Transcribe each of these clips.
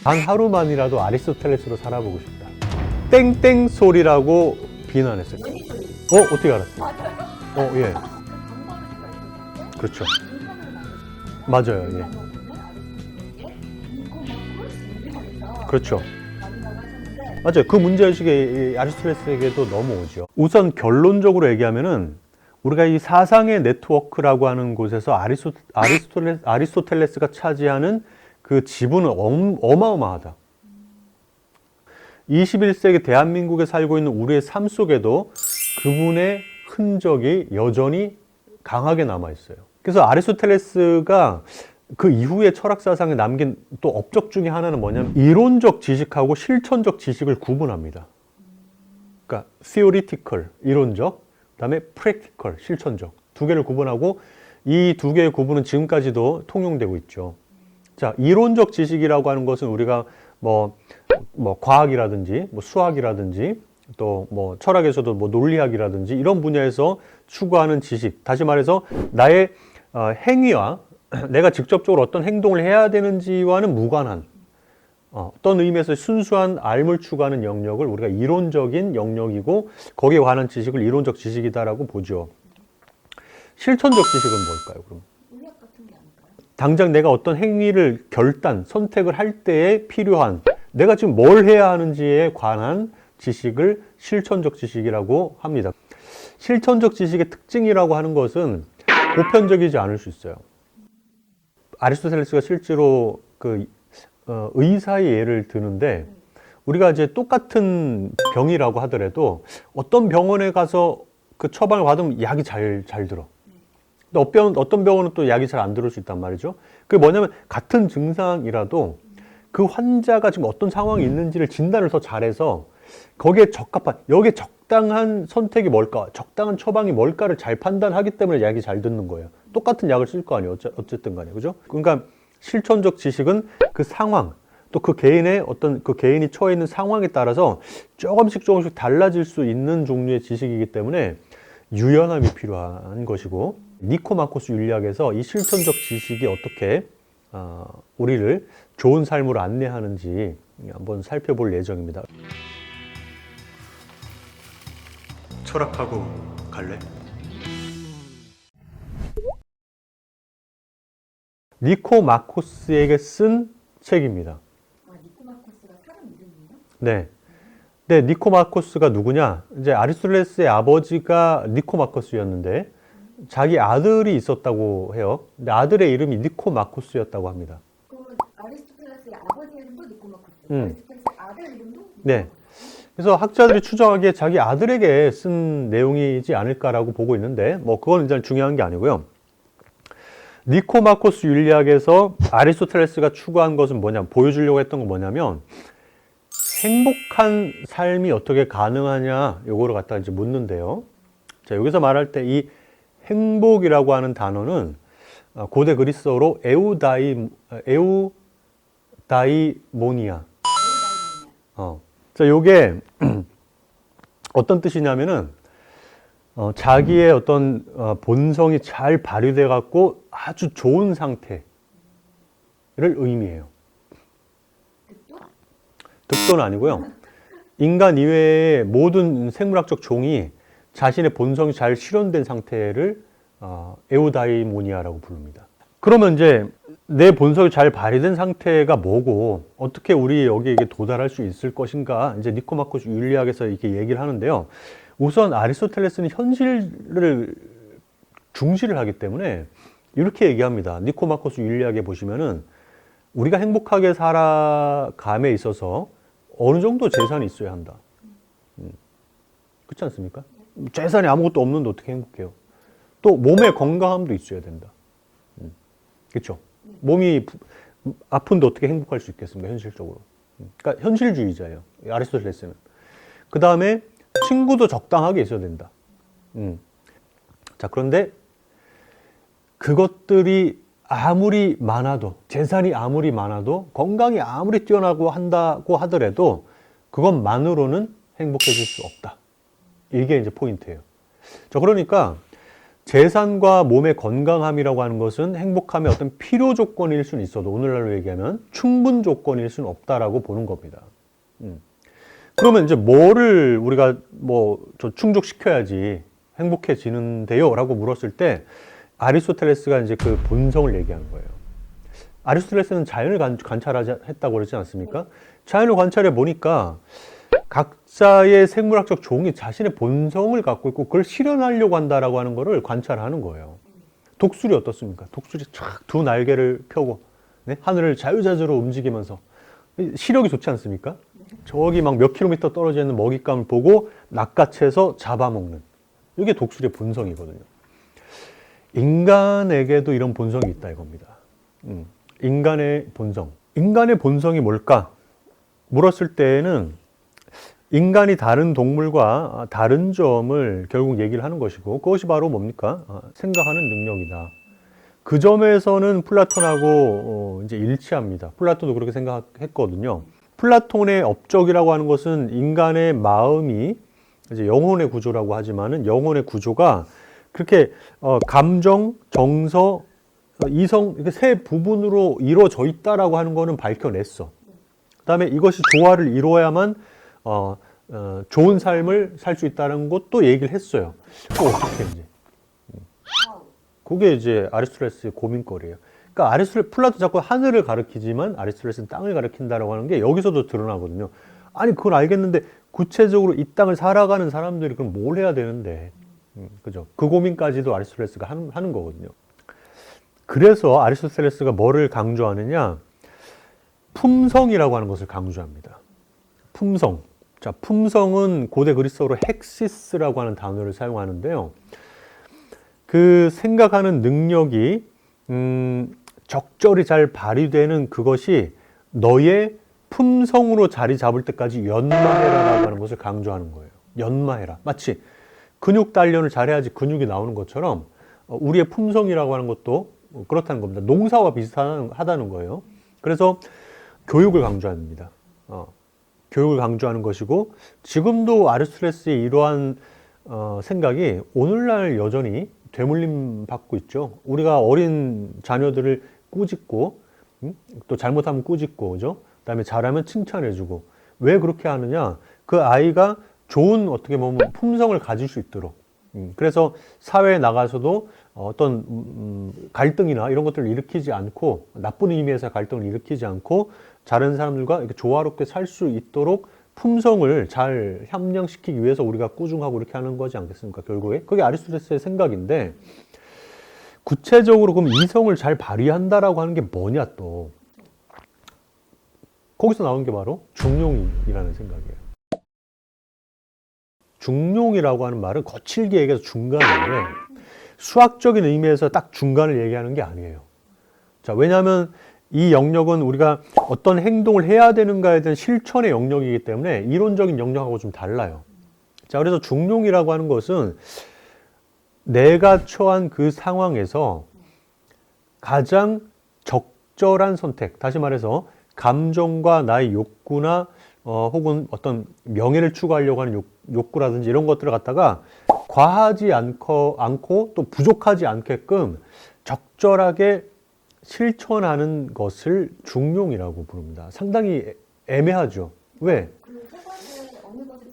단 하루만이라도 아리스토텔레스로 살아보고 싶다. 땡땡 소리라고 비난했어요. 어떻게 알았어? 예. 그렇죠. 맞아요. 예. 그렇죠. 맞아요. 그 문제의식이 아리스토텔레스에게도 넘어오죠. 우선 결론적으로 얘기하면은 우리가 이 사상의 네트워크라고 하는 곳에서 아리스토텔레스가 차지하는 그 지분은 어마어마하다. 21세기 대한민국에 살고 있는 우리의 삶 속에도 그분의 흔적이 여전히 강하게 남아있어요. 그래서 아리스토텔레스가 그 이후의 철학 사상에 남긴 또 업적 중에 하나는 뭐냐면 이론적 지식하고 실천적 지식을 구분합니다. 그러니까 theoretical, 이론적, 그다음에 practical, 실천적 두 개를 구분하고 이 두 개의 구분은 지금까지도 통용되고 있죠. 자, 이론적 지식이라고 하는 것은 우리가 뭐 과학이라든지 뭐 수학이라든지 또 뭐 철학에서도 뭐 논리학이라든지 이런 분야에서 추구하는 지식, 다시 말해서 나의 행위와 내가 직접적으로 어떤 행동을 해야 되는지와는 무관한 어떤 의미에서 순수한 알물 추구하는 영역을 우리가 이론적인 영역이고 거기에 관한 지식을 이론적 지식이다라고 보죠. 실천적 지식은 뭘까요, 그럼? 의학 같은 게 아닐까요? 당장 내가 어떤 행위를 선택을 할 때에 필요한 내가 지금 뭘 해야 하는지에 관한 지식을 실천적 지식이라고 합니다. 실천적 지식의 특징이라고 하는 것은 보편적이지 않을 수 있어요. 아리스토텔레스가 실제로 의사의 예를 드는데 우리가 이제 똑같은 병이라고 하더라도 어떤 병원에 가서 그 처방을 받으면 약이 잘 들어. 근데 어떤 병원은 또 약이 잘 안 들을 수 있단 말이죠. 그게 뭐냐면 같은 증상이라도 그 환자가 지금 어떤 상황이 있는지를 진단을 더 잘해서 거기에 여기에 적당한 선택이 뭘까, 적당한 처방이 뭘까를 잘 판단하기 때문에 약이 잘 듣는 거예요. 똑같은 약을 쓸 거 아니에요. 어쨌든 간에. 그죠? 그러니까 실천적 지식은 그 상황, 또 그 개인의 그 개인이 처해 있는 상황에 따라서 조금씩 달라질 수 있는 종류의 지식이기 때문에 유연함이 필요한 것이고, 니코마코스 윤리학에서 이 실천적 지식이 어떻게 우리를 좋은 삶으로 안내하는지 한번 살펴볼 예정입니다. 철학하고 갈래? 니코마코스에게 쓴 책입니다. 니코마코스가 사람 이름이에요? 네. 네, 니코마코스가 누구냐? 이제 아리스토텔레스의 아버지가 니코마코스였는데 자기 아들이 있었다고 해요. 근데 아들의 이름이 니코마코스였다고 합니다. 그러면 아리스토텔레스의 아버지 이름도 니코마코스, 아리스토텔레스의 아들 이름도 니코마코스? 네. 그래서 학자들이 추정하기에 자기 아들에게 쓴 내용이지 않을까라고 보고 있는데 뭐 그건 일단 중요한 게 아니고요. 니코마코스 윤리학에서 아리스토텔레스가 추구한 것은 보여주려고 했던 건 뭐냐면 행복한 삶이 어떻게 가능하냐 요거를 갖다 이제 묻는데요. 자, 여기서 말할 때 이 행복이라고 하는 단어는 고대 그리스어로 에우다이모니아. 자, 요게 어떤 뜻이냐면은 자기의 어떤 본성이 잘 발휘돼 갖고 아주 좋은 상태를 의미해요. 득도는 아니고요. 인간 이외의 모든 생물학적 종이 자신의 본성이 잘 실현된 상태를 에우다이모니아라고 부릅니다. 그러면 이제 내 본성이 잘 발휘된 상태가 뭐고 어떻게 우리 여기에 도달할 수 있을 것인가, 이제 니코마코스 윤리학에서 이렇게 얘기를 하는데요. 우선 아리스토텔레스는 현실을 중시를 하기 때문에 이렇게 얘기합니다. 니코마코스 윤리학에 보시면은 우리가 행복하게 살아감에 있어서 어느 정도 재산이 있어야 한다. 그렇지 않습니까? 재산이 아무것도 없는데 어떻게 행복해요? 또 몸의 건강함도 있어야 된다. 그렇죠? 몸이 아픈데 어떻게 행복할 수 있겠습니까? 현실적으로. 그러니까 현실주의자예요. 아리스토텔레스는. 그 다음에 친구도 적당하게 있어야 된다. 자, 그런데 그것들이 아무리 많아도, 재산이 아무리 많아도, 건강이 아무리 뛰어나고 한다고 하더라도 그것만으로는 행복해질 수 없다. 이게 이제 포인트예요. 자, 그러니까 재산과 몸의 건강함이라고 하는 것은 행복함의 어떤 필요 조건일 수는 있어도 오늘날로 얘기하면 충분 조건일 수는 없다라고 보는 겁니다. 그러면 이제 뭐를 우리가 저 충족시켜야지 행복해지는데요? 라고 물었을 때 아리스토텔레스가 이제 그 본성을 얘기하는 거예요. 아리스토텔레스는 자연을 관찰했다고 그러지 않습니까? 자연을 관찰해 보니까 각자의 생물학적 종이 자신의 본성을 갖고 있고 그걸 실현하려고 한다라고 하는 거를 관찰하는 거예요. 독수리 어떻습니까? 독수리 쫙 두 날개를 펴고 네? 하늘을 자유자재로 움직이면서 시력이 좋지 않습니까? 저기 막 몇 킬로미터 떨어져 있는 먹잇감을 보고 낚아채서 잡아먹는 이게 독수리의 본성이거든요. 인간에게도 이런 본성이 있다 이겁니다. 인간의 본성. 인간의 본성이 뭘까? 물었을 때에는 인간이 다른 동물과 다른 점을 결국 얘기를 하는 것이고 그것이 바로 뭡니까? 생각하는 능력이다. 그 점에서는 플라톤하고 이제 일치합니다. 플라톤도 그렇게 생각했거든요. 플라톤의 업적이라고 하는 것은 인간의 마음이 이제 영혼의 구조라고 하지만은 영혼의 구조가 그렇게 감정, 정서, 이성 이렇게 세 부분으로 이루어져 있다라고 하는 거는 밝혀냈어. 그다음에 이것이 조화를 이루어야만 좋은 삶을 살 수 있다는 것도 얘기를 했어요. 그거 어떻게 이제? 그게 이제 아리스토텔레스의 고민거리예요. 그러니까 플라토 자꾸 하늘을 가리키지만 아리스토텔레스는 땅을 가리킨다라고 하는 게 여기서도 드러나거든요. 아니 그걸 알겠는데 구체적으로 이 땅을 살아가는 사람들이 그럼 뭘 해야 되는데, 그죠? 그 고민까지도 아리스토텔레스가 하는 거거든요. 그래서 아리스토텔레스가 뭐를 강조하느냐? 품성이라고 하는 것을 강조합니다. 품성. 자, 품성은 고대 그리스어로 헥시스라고 하는 단어를 사용하는데요. 그 생각하는 능력이 적절히 잘 발휘되는 그것이 너의 품성으로 자리 잡을 때까지 연마해라라고 하는 것을 강조하는 거예요. 연마해라. 마치 근육 단련을 잘해야지 근육이 나오는 것처럼 우리의 품성이라고 하는 것도 그렇다는 겁니다. 농사와 비슷하다는 거예요. 그래서 교육을 강조합니다. 교육을 강조하는 것이고 지금도 아리스토텔레스의 이러한 생각이 오늘날 여전히 되물림 받고 있죠. 우리가 어린 자녀들을 꾸짖고 또 잘못하면 꾸짖고 그죠? 그다음에 잘하면 칭찬해주고 왜 그렇게 하느냐? 그 아이가 좋은 어떻게 보면 품성을 가질 수 있도록 그래서 사회에 나가서도 어떤 갈등이나 이런 것들을 일으키지 않고 나쁜 의미에서 갈등을 일으키지 않고 다른 사람들과 이렇게 조화롭게 살 수 있도록 품성을 잘 함양시키기 위해서 우리가 꾸중하고 이렇게 하는 거지 않겠습니까? 결국에 그게 아리스토텔레스의 생각인데 구체적으로 그럼 이성을 잘 발휘한다라고 하는 게 뭐냐 또 거기서 나온 게 바로 중용이라는 생각이에요. 중용이라고 하는 말은 거칠게 얘기해서 중간인데 수학적인 의미에서 딱 중간을 얘기하는 게 아니에요. 자, 왜냐하면 이 영역은 우리가 어떤 행동을 해야 되는가에 대한 실천의 영역이기 때문에 이론적인 영역하고 좀 달라요. 자, 그래서 중용이라고 하는 것은 내가 처한 그 상황에서 가장 적절한 선택, 다시 말해서 감정과 나의 욕구나 혹은 어떤 명예를 추구하려고 하는 욕구라든지 이런 것들을 갖다가 과하지 않고 또 부족하지 않게끔 적절하게 실천하는 것을 중용이라고 부릅니다. 상당히 애매하죠. 왜? 그 세 가지 어느 것을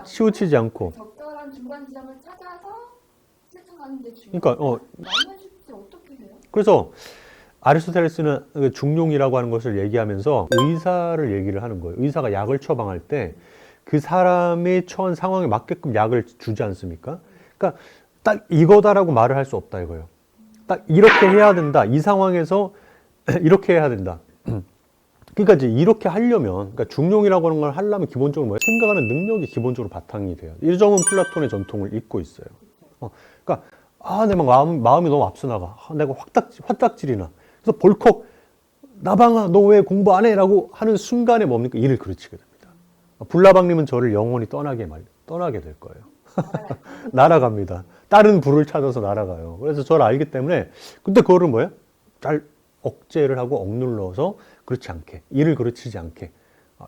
치우치지 않고. 적절한 중간 지점을 찾아서 실천하는 게 중요해요. 그러니까 말만 쉽지 어떻게 해요? 그래서 아리스토텔레스는 그 중용이라고 하는 것을 얘기하면서 의사를 얘기를 하는 거예요. 의사가 약을 처방할 때 그 사람이 처한 상황에 맞게끔 약을 주지 않습니까? 그러니까 딱 이거다라고 말을 할 수 없다 이거예요. 딱 이렇게 해야 된다. 이 상황에서 이렇게 해야 된다. 그러니까 이제 이렇게 하려면, 그러니까 중용이라고 하는 걸 하려면 기본적으로 뭐예요? 생각하는 능력이 기본적으로 바탕이 돼요. 이 점은 플라톤의 전통을 잇고 있어요. 그러니까 내 마음이 너무 앞서 나가. 내가 화딱질이 나. 그래서 벌컥 나방아 너 왜 공부 안 해? 라고 하는 순간에 뭡니까? 이를 그르치게 됩니다. 불나방님은 저를 영원히 떠나게 될 거예요. 날아갑니다. 다른 불을 찾아서 날아가요. 그래서 저를 알기 때문에 근데 그거를 뭐예요? 잘 억제를 하고 억눌러서 그렇지 않게 이를 그르치지 않게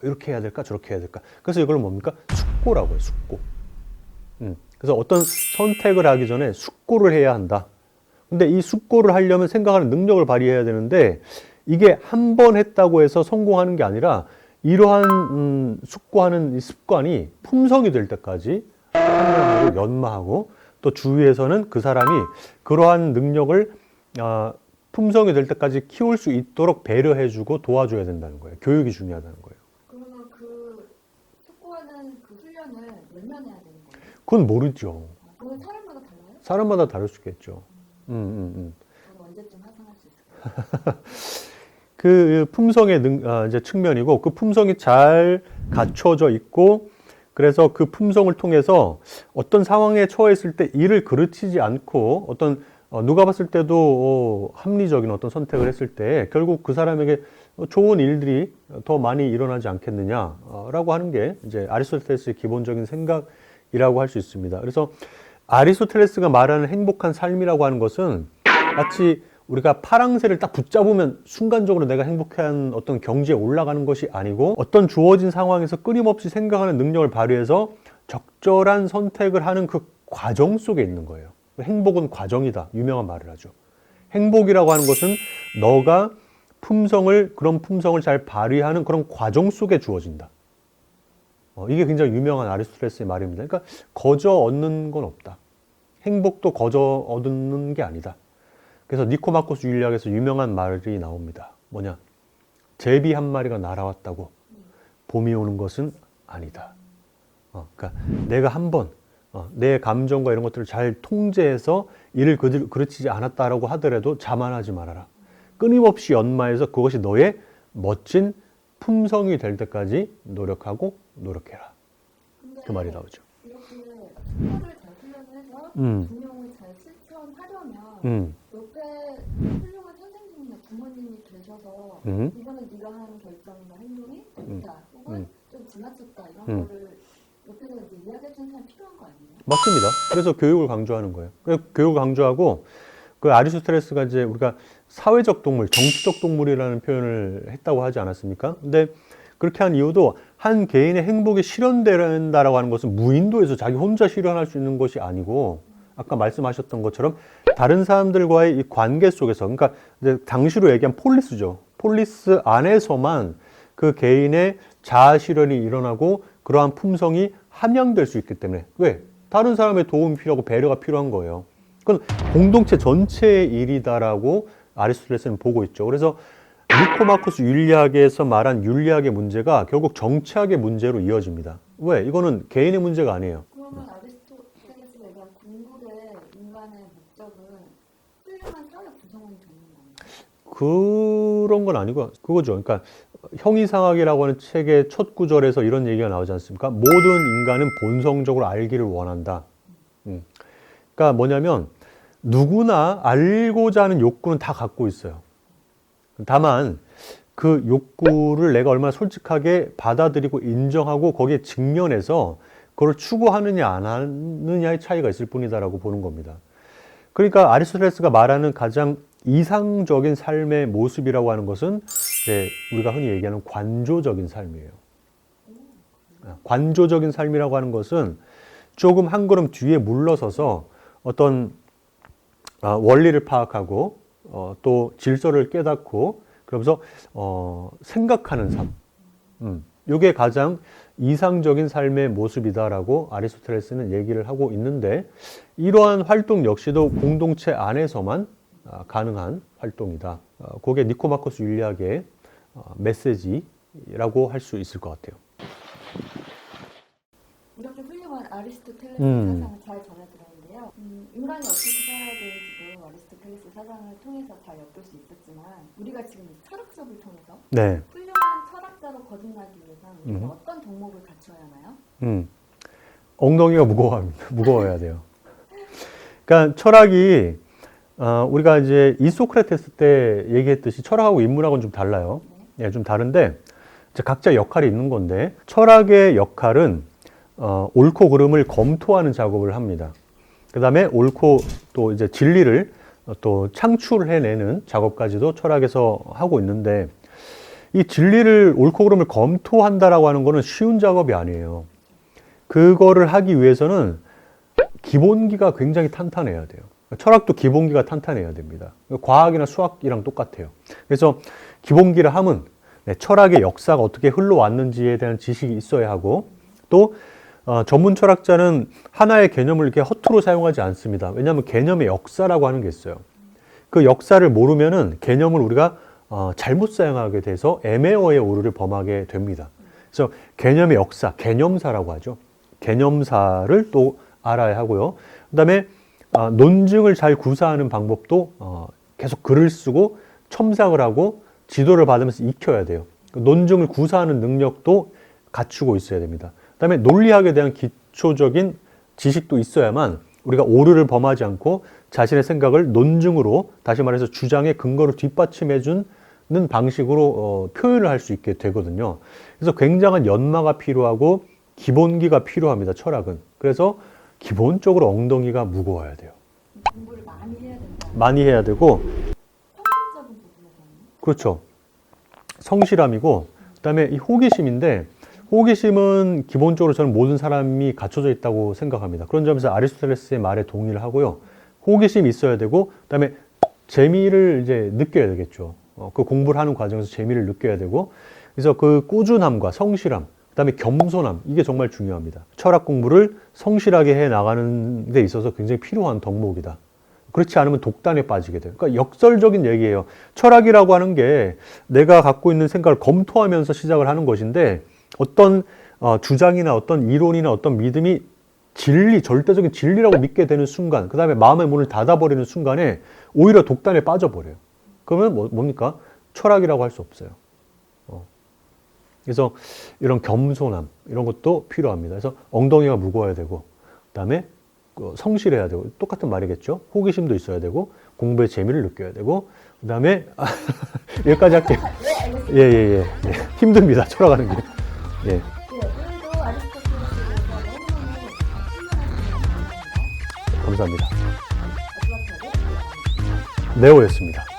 이렇게 해야 될까 저렇게 해야 될까 그래서 이걸 뭡니까? 숙고라고 해요. 숙고. 그래서 어떤 선택을 하기 전에 숙고를 해야 한다. 근데 이 숙고를 하려면 생각하는 능력을 발휘해야 되는데 이게 한 번 했다고 해서 성공하는 게 아니라 이러한 숙고하는 이 습관이 품성이 될 때까지 한명하고 연마하고 또 주위에서는 그 사람이 그러한 능력을 품성이 될 때까지 키울 수 있도록 배려해주고 도와줘야 된다는 거예요. 교육이 중요하다는 거예요. 그러면 그 축구하는 그 훈련을 몇 년 해야 되는 거예요? 그건 모르죠. 그건 사람마다 달라요? 사람마다 다를 수 있겠죠. 그럼 언제쯤 하산할 수 있을까요? 그 품성의 이제 측면이고 그 품성이 잘 갖춰져 있고 그래서 그 품성을 통해서 어떤 상황에 처했을 때 이를 그르치지 않고 어떤 누가 봤을 때도 합리적인 어떤 선택을 했을 때 결국 그 사람에게 좋은 일들이 더 많이 일어나지 않겠느냐라고 하는 게 이제 아리스토텔레스의 기본적인 생각이라고 할 수 있습니다. 그래서 아리스토텔레스가 말하는 행복한 삶이라고 하는 것은 마치 우리가 파랑새를 딱 붙잡으면 순간적으로 내가 행복한 어떤 경지에 올라가는 것이 아니고 어떤 주어진 상황에서 끊임없이 생각하는 능력을 발휘해서 적절한 선택을 하는 그 과정 속에 있는 거예요. 행복은 과정이다. 유명한 말을 하죠. 행복이라고 하는 것은 너가 그런 품성을 잘 발휘하는 그런 과정 속에 주어진다. 이게 굉장히 유명한 아리스토텔레스의 말입니다. 그러니까 거저 얻는 건 없다. 행복도 거저 얻는 게 아니다. 그래서 니코마코스 율리학에서 유명한 말이 나옵니다. 뭐냐? 제비 한 마리가 날아왔다고 봄이 오는 것은 아니다. 그러니까 내가 한번 내 감정과 이런 것들을 잘 통제해서 이를 그르치지 않았다라고 하더라도 자만하지 말아라. 끊임없이 연마해서 그것이 너의 멋진 품성이 될 때까지 노력해라. 그 말이 나오죠. 이렇게 축구를 잘 훈련해서 분명을 잘 실천하려면 옆에 훌륭한 선생님이나 부모님이 계셔서 이거는 네가 하는 결정이나 행동이 좋다 혹은 좀 지나쳤다 이런 거를 옆에서 이제 이야기해주는 사람이 필요한 거 아니에요? 맞습니다. 그래서 교육을 강조하는 거예요. 교육을 강조하고 그 아리스토텔레스가 이제 우리가 사회적 동물, 정치적 동물이라는 표현을 했다고 하지 않았습니까? 근데 그렇게 한 이유도 한 개인의 행복이 실현된다라고 하는 것은 무인도에서 자기 혼자 실현할 수 있는 것이 아니고 아까 말씀하셨던 것처럼 다른 사람들과의 이 관계 속에서 그러니까 이제 당시로 얘기한 폴리스죠. 폴리스 안에서만 그 개인의 자아 실현이 일어나고 그러한 품성이 함양될 수 있기 때문에 왜? 다른 사람의 도움이 필요하고 배려가 필요한 거예요. 그건 공동체 전체의 일이다라고 아리스토텔레스는 보고 있죠. 그래서 니코마코스 율리학에서 말한 율리학의 문제가 결국 정치학의 문제로 이어집니다. 왜? 이거는 개인의 문제가 아니에요. 그러면 아리스토텔레스가 얘기한 궁극의 인간의 목적은 훌륭한 사회적 구성원이 되는 건가요? 그런 건 아니고 그거죠. 그러니까 형이상학이라고 하는 책의 첫 구절에서 이런 얘기가 나오지 않습니까? 모든 인간은 본성적으로 알기를 원한다. 그러니까 뭐냐면 누구나 알고자 하는 욕구는 다 갖고 있어요. 다만 그 욕구를 내가 얼마나 솔직하게 받아들이고 인정하고 거기에 직면해서 그걸 추구하느냐 안 하느냐의 차이가 있을 뿐이다라고 보는 겁니다. 그러니까 아리스토텔레스가 말하는 가장 이상적인 삶의 모습이라고 하는 것은 이제 우리가 흔히 얘기하는 관조적인 삶이에요. 관조적인 삶이라고 하는 것은 조금 한 걸음 뒤에 물러서서 어떤 원리를 파악하고 또 질서를 깨닫고 그러면서 생각하는 삶. 이게 가장 이상적인 삶의 모습이다라고 아리스토텔레스는 얘기를 하고 있는데 이러한 활동 역시도 공동체 안에서만 가능한 활동이다. 그게 니코마코스 율리학의 메시지라고 할 수 있을 것 같아요. 이렇게 훌륭한 아리스토텔레스 사상을 잘 전해드렸는데요. 인간이 어떻게 살아야 되는지도 아리스토텔레스 사상을 통해서 잘 엿볼 수 있었지만 우리가 지금 철학 수업을 통해서 네. 훌륭한 철학자로 거듭나기 위해서는 우리가 어떤 덕목을 갖춰야 하나요? 엉덩이가 무거워야 돼요. 그러니까 철학이 우리가 이제 이소크라테스 때 얘기했듯이 철학하고 인문학은 좀 달라요. 예, 좀 다른데 이제 각자 역할이 있는 건데 철학의 역할은 옳고 그름을 검토하는 작업을 합니다. 그 다음에 옳고 또 이제 진리를 또 창출해내는 작업까지도 철학에서 하고 있는데 이 진리를 옳고 그름을 검토한다라고 하는 거는 쉬운 작업이 아니에요. 그거를 하기 위해서는 기본기가 굉장히 탄탄해야 돼요. 철학도 기본기가 탄탄해야 됩니다. 과학이나 수학이랑 똑같아요. 그래서 기본기를 함은 철학의 역사가 어떻게 흘러왔는지에 대한 지식이 있어야 하고, 또 전문 철학자는 하나의 개념을 이렇게 허투루 사용하지 않습니다. 왜냐하면 개념의 역사라고 하는 게 있어요. 그 역사를 모르면은 개념을 우리가 잘못 사용하게 돼서 애매어의 오류를 범하게 됩니다. 그래서 개념의 역사, 개념사라고 하죠. 개념사를 또 알아야 하고요. 그다음에 논증을 잘 구사하는 방법도 계속 글을 쓰고 첨삭을 하고 지도를 받으면서 익혀야 돼요. 논증을 구사하는 능력도 갖추고 있어야 됩니다. 그다음에 논리학에 대한 기초적인 지식도 있어야만 우리가 오류를 범하지 않고 자신의 생각을 논증으로, 다시 말해서 주장의 근거를 뒷받침해 주는 방식으로 표현을 할 수 있게 되거든요. 그래서 굉장한 연마가 필요하고 기본기가 필요합니다, 철학은. 그래서 기본적으로 엉덩이가 무거워야 돼요. 공부를 많이 해야 된다. 많이 해야 되고, 성격적인 부분에서는? 그렇죠. 성실함이고, 그다음에 이 호기심인데, 호기심은 기본적으로 저는 모든 사람이 갖춰져 있다고 생각합니다. 그런 점에서 아리스토텔레스의 말에 동의를 하고요. 호기심이 있어야 되고, 그다음에 재미를 이제 느껴야 되겠죠. 그 공부를 하는 과정에서 재미를 느껴야 되고, 그래서 그 꾸준함과 성실함, 그다음에 겸손함, 이게 정말 중요합니다. 철학 공부를 성실하게 해 나가는 데 있어서 굉장히 필요한 덕목이다. 그렇지 않으면 독단에 빠지게 돼요. 그러니까 역설적인 얘기예요. 철학이라고 하는 게 내가 갖고 있는 생각을 검토하면서 시작을 하는 것인데, 어떤 주장이나 어떤 이론이나 어떤 믿음이 진리, 절대적인 진리라고 믿게 되는 순간, 그 다음에 마음의 문을 닫아버리는 순간에 오히려 독단에 빠져버려요. 그러면 뭡니까? 철학이라고 할 수 없어요. 그래서 이런 겸손함, 이런 것도 필요합니다. 그래서 엉덩이가 무거워야 되고, 그 다음에 성실해야 되고, 똑같은 말이겠죠. 호기심도 있어야 되고, 공부의 재미를 느껴야 되고, 그 다음에 여기까지 할게요. 예. 힘듭니다. 철학하는 게. 예. 네, 오늘도 아리스토텔레스에 대해서 너무너무 신선한 감사합니다. 마지막 차례 네오였습니다.